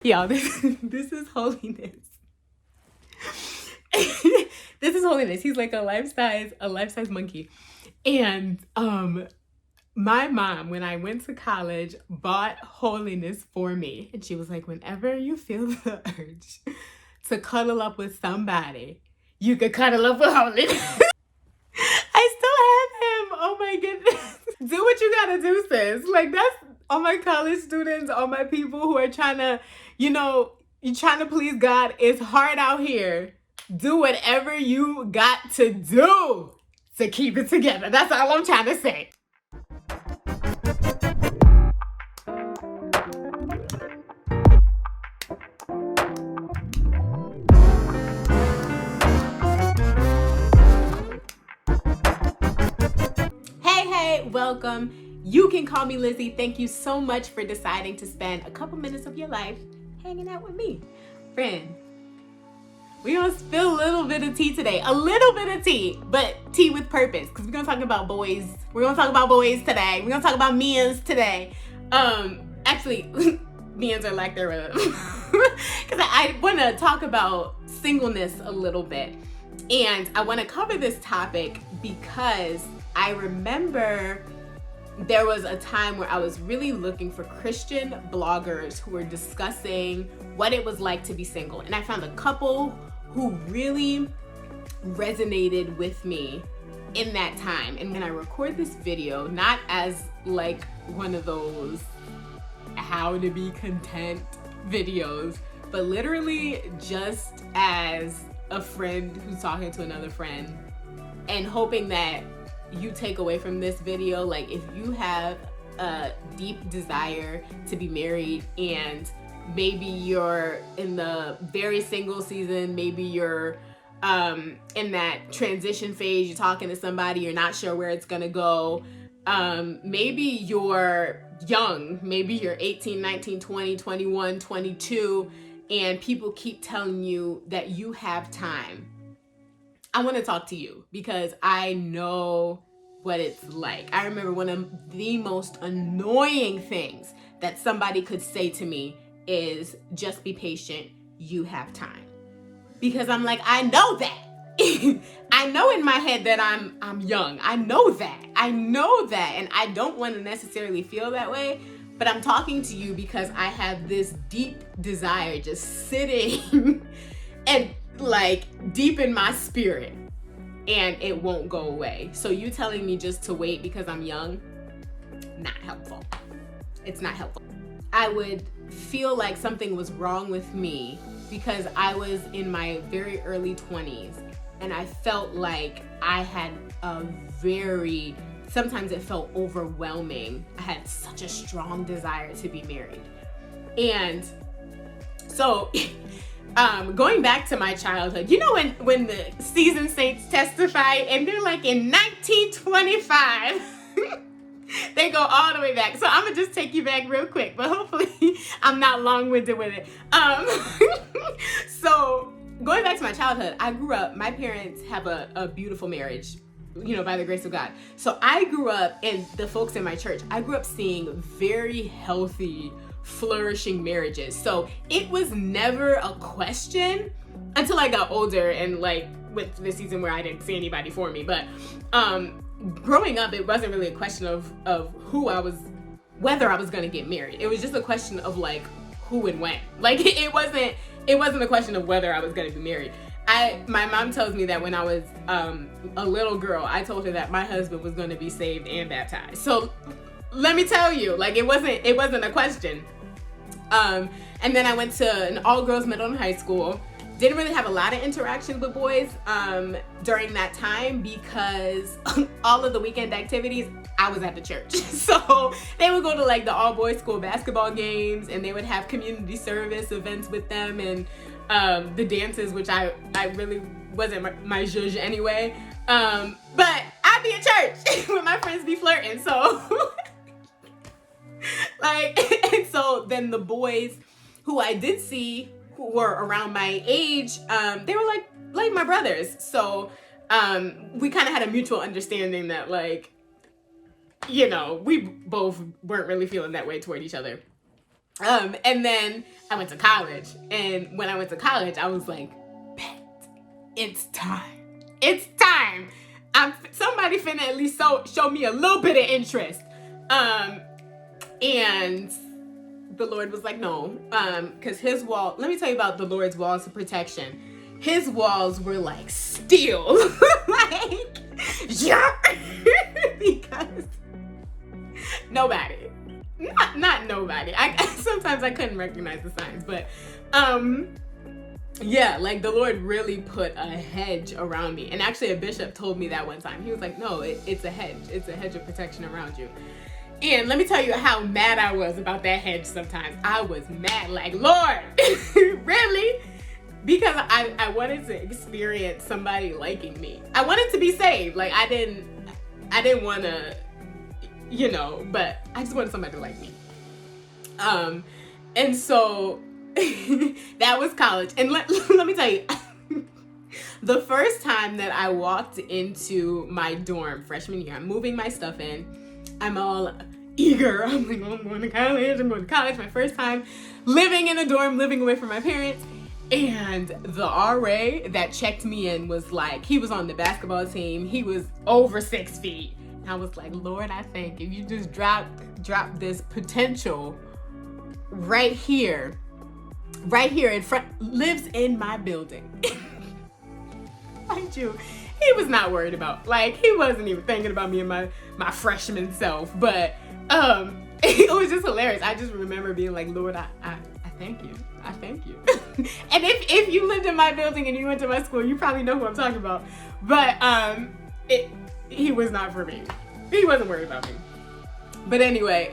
Y'all, this is holiness. This is holiness. He's like a life-size monkey. And my mom, when I went to college, bought holiness for me. And she was like, whenever you feel the urge to cuddle up with somebody, you could cuddle up with holiness. I still have him. Oh my goodness. Do what you gotta do, sis. Like, that's all my college students, all my people who are trying to, you're trying to please God. It's hard out here. Do whatever you got to do to keep it together. That's all I'm trying to say. Hey, welcome. You can call me Lizzie. Thank you so much for deciding to spend a couple minutes of your life hanging out with me. Friend, we're gonna spill a little bit of tea today. A little bit of tea, but tea with purpose. Because we're gonna talk about boys. We're gonna talk about boys today. We're gonna talk about men's today. Actually, men's are lack thereof. Because I wanna talk about singleness a little bit. And I wanna cover this topic because I remember there was a time where I was really looking for Christian bloggers who were discussing what it was like to be single. And I found a couple who really resonated with me in that time. And when I record this video, not as like one of those how to be content videos, but literally just as a friend who's talking to another friend and hoping that you take away from this video, like if you have a deep desire to be married and maybe you're in the very single season, maybe you're in that transition phase, you're talking to somebody, you're not sure where it's gonna go, maybe you're young, maybe you're 18, 19, 20, 21, 22, and people keep telling you that you have time. I want to talk to you because I know what it's like. I remember one of the most annoying things that somebody could say to me is, just be patient, you have time. Because I'm like, I know that. I know in my head that I'm young. I know that. And I don't want to necessarily feel that way, but I'm talking to you because I have this deep desire just sitting and like deep in my spirit, and it won't go away. So you telling me just to wait because I'm young, not helpful. It's not helpful. I would feel like something was wrong with me because I was in my very early 20s and I felt like I had sometimes it felt overwhelming. I had such a strong desire to be married. And so going back to my childhood, you know when the seasoned saints testify and they're like in 1925, they go all the way back. So I'm gonna just take you back real quick, but hopefully I'm not long-winded with it. So going back to my childhood, I grew up, my parents have a beautiful marriage, by the grace of God. So I grew up, and the folks in my church, I grew up seeing very healthy, flourishing marriages. So it was never a question until I got older and like with the season where I didn't see anybody for me. But growing up, it wasn't really a question of whether I was gonna get married. It was just a question of like who and when. Like it wasn't a question of whether I was gonna be married. My mom tells me that when I was a little girl, I told her that my husband was gonna be saved and baptized. So let me tell you, like it wasn't a question. And then I went to an all-girls middle and high school. Didn't really have a lot of interactions with boys during that time because all of the weekend activities, I was at the church. So they would go to like the all-boys school basketball games, and they would have community service events with them, and the dances, which I really wasn't my zhuzh anyway. But I'd be at church when my friends be flirting, so like, and so then the boys who I did see who were around my age, they were like my brothers. So we kind of had a mutual understanding that like, we both weren't really feeling that way toward each other. And then I went to college. And when I went to college, I was like, bet, it's time. It's time. Somebody finna at least show me a little bit of interest. And the Lord was like, no, because his wall, let me tell you about the Lord's walls of protection. His walls were like steel. Like, yeah. Because nobody, not nobody. Sometimes I couldn't recognize the signs, but yeah, like the Lord really put a hedge around me. And actually a bishop told me that one time. He was like, no, it's a hedge. It's a hedge of protection around you. And let me tell you how mad I was about that hedge sometimes. I was mad, like, Lord, really? Because I wanted to experience somebody liking me. I wanted to be saved. Like, I didn't want to, you know, but I just wanted somebody to like me. And so that was college. And let me tell you, the first time that I walked into my dorm freshman year, I'm moving my stuff in. I'm all eager. I'm like, oh, I'm going to college. My first time living in a dorm, living away from my parents. And the RA that checked me in was like, he was on the basketball team. He was over 6 feet. And I was like, Lord, I think if you just drop this potential right here in front, lives in my building. Mind you, he was not worried about, like, he wasn't even thinking about me and my freshman self, but it was just hilarious. I just remember being like, Lord, I thank you. I thank you. And if you lived in my building and you went to my school, you probably know who I'm talking about. But he was not for me. He wasn't worried about me. But anyway,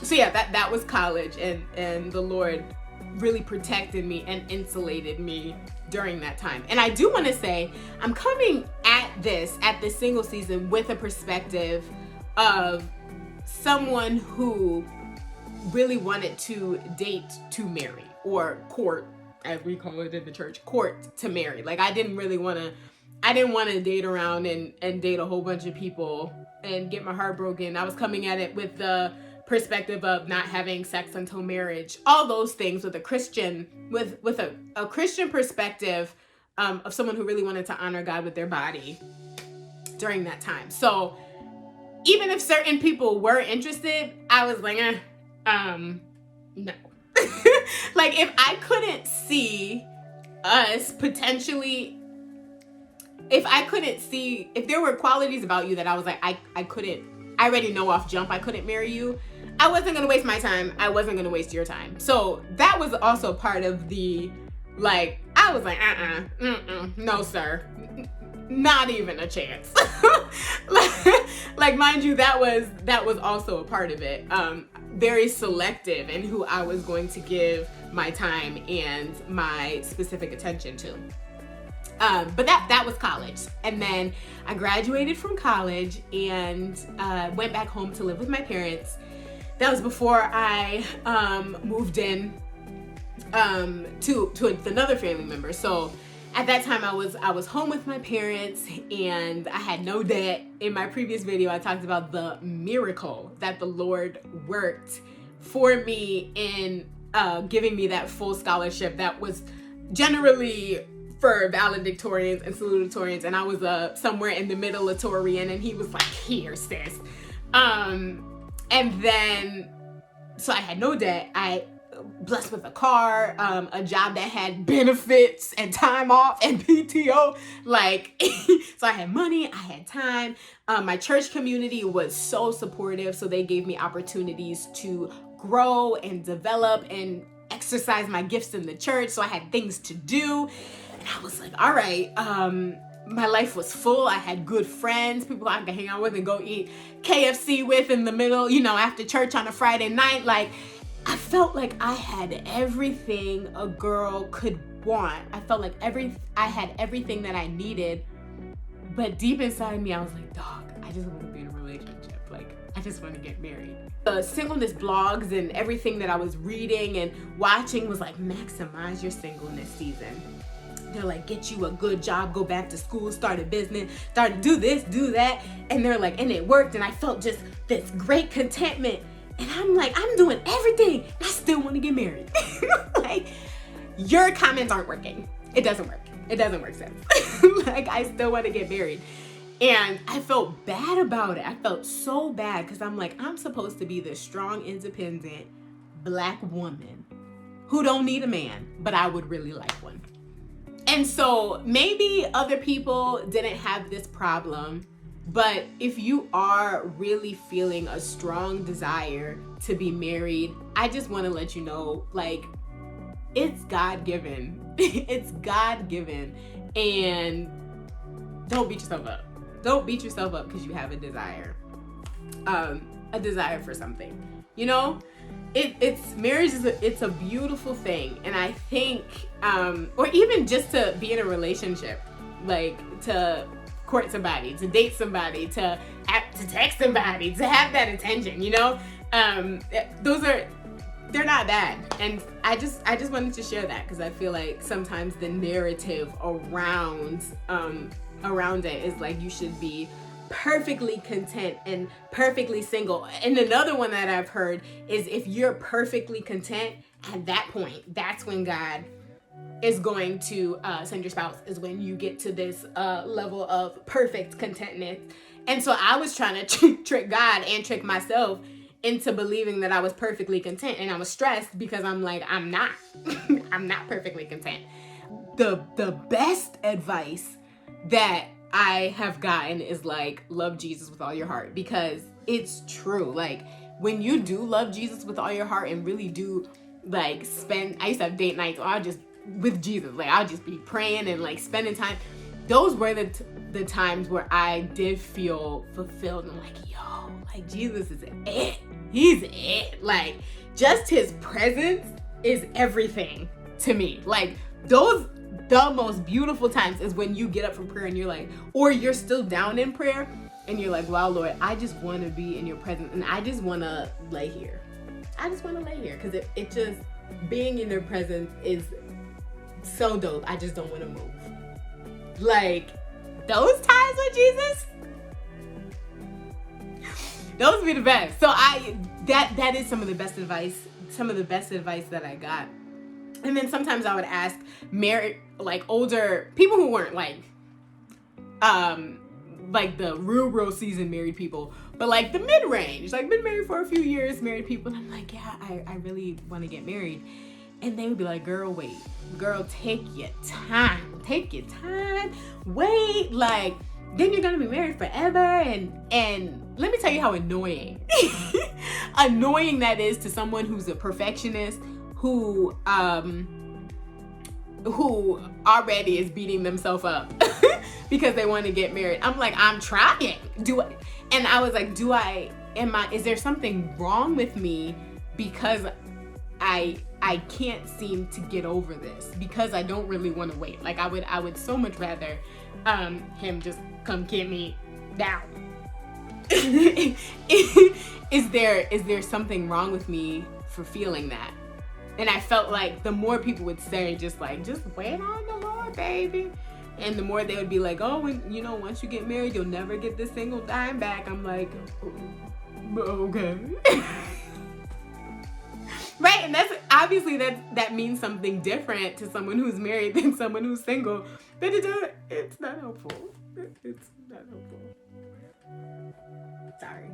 so yeah, that was college, and the Lord really protected me and insulated me during that time. And I do want to say, I'm coming at this single season with a perspective of someone who really wanted to date to marry, or court, as we call it in the church, court to marry. Like, I didn't want to date around and date a whole bunch of people and get my heart broken. I was coming at it with the perspective of not having sex until marriage, all those things with a Christian, with a Christian perspective, of someone who really wanted to honor God with their body during that time. So even if certain people were interested, I was like, no. Like, if I couldn't see us potentially, if there were qualities about you that I was like, I already know off jump I couldn't marry you, I wasn't going to waste my time. I wasn't going to waste your time. So that was also part of the, like, I was like, no, sir. Not even a chance. Like, mind you, that was also a part of it. Very selective in who I was going to give my time and my specific attention to. But that was college. And then I graduated from college and went back home to live with my parents. That was before I moved in to another family member. So at that time I was home with my parents and I had no debt. In my previous video, I talked about the miracle that the Lord worked for me in giving me that full scholarship that was generally for valedictorians and salutatorians, and I was somewhere in the middle-atorian, and he was like, here, sis. And then, so I had no debt. I blessed with a car, a job that had benefits and time off and PTO. Like, so I had money, I had time. My church community was so supportive. So they gave me opportunities to grow and develop and exercise my gifts in the church. So I had things to do. And I was like, all right, my life was full. I had good friends, people I could hang out with and go eat KFC with in the middle, after church on a Friday night. Like, I felt like I had everything a girl could want. I felt like I had everything that I needed. But deep inside me, I was like, dog, I just want to be in a relationship. Like, I just want to get married. The singleness blogs and everything that I was reading and watching was like, maximize your singleness season. They're like, get you a good job, go back to school, start a business, do this, do that. And they're like, and it worked. And I felt just this great contentment. And I'm like, I'm doing everything. I still want to get married. Like, your comments aren't working. It doesn't work. It doesn't work, sis. Like, I still want to get married. And I felt bad about it. I felt so bad because I'm like, I'm supposed to be this strong, independent Black woman who don't need a man, but I would really like one. And so maybe other people didn't have this problem, but if you are really feeling a strong desire to be married, I just want to let you know, like, it's God-given. It's God-given. And don't beat yourself up. Don't beat yourself up because you have a desire for something. You know, marriage is it's a beautiful thing, and I think, or even just to be in a relationship, like to court somebody, to date somebody, to text somebody, to have that attention. You know, they're not bad, and I just wanted to share that because I feel like sometimes the narrative around it is like you should be perfectly content and perfectly single. And another one that I've heard is if you're perfectly content at that point, that's when God is going to send your spouse, is when you get to this level of perfect contentness. And so I was trying to trick God and trick myself into believing that I was perfectly content, and I was stressed because I'm like, I'm not. I'm not perfectly content. The best advice that I have gotten is like, love Jesus with all your heart, because it's true. Like, when you do love Jesus with all your heart and really do like I used to have date nights, or I'll just with Jesus, like I'll just be praying and like spending time. Those were the times where I did feel fulfilled. I'm like, yo, like Jesus is it. He's it. Like, just his presence is everything to me. Like, the most beautiful times is when you get up from prayer and you're like, or you're still down in prayer and you're like, wow, Lord, I just want to be in your presence, and I just want to lay here. I just want to lay here because it just, being in your presence is so dope. I just don't want to move. Like, those times with Jesus, those would be the best. So that is some of the best advice that I got. And then sometimes I would ask like older people who weren't like the real seasoned married people, but like the mid-range, like been married for a few years, married people. And I'm like, yeah, I really want to get married. And they would be like, girl, wait. Girl, take your time. Take your time. Wait, like, then you're gonna be married forever. And let me tell you how annoying that is to someone who's a perfectionist, who already is beating themselves up because they want to get married. I'm like, I'm trying. And I was like, is there something wrong with me because I can't seem to get over this, because I don't really want to wait. Like, I would so much rather him just come get me now. Is there something wrong with me for feeling that? And I felt like the more people would say, just wait on the Lord, baby. And the more they would be like, oh, once you get married, you'll never get this single dime back. I'm like, okay. Right, and that's obviously that means something different to someone who's married than someone who's single. But it's not helpful. It's not helpful. Sorry.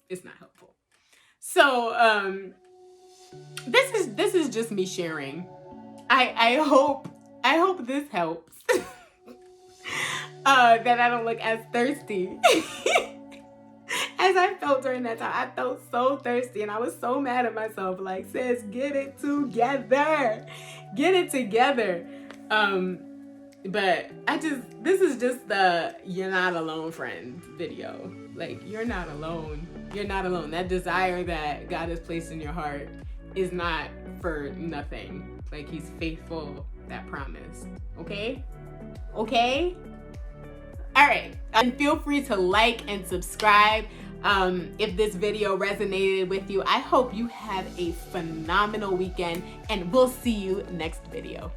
It's not helpful. So this is just me sharing. I hope this helps. That I don't look as thirsty as I felt during that time. I felt so thirsty and I was so mad at myself. Like, sis, get it together. Get it together. But this is just the you're not alone, friend video. Like, you're not alone. You're not alone. That desire that God has placed in your heart is not for nothing. Like, he's faithful, that promise. Okay? Okay? All right. And feel free to like and subscribe if this video resonated with you. I hope you have a phenomenal weekend, and we'll see you next video.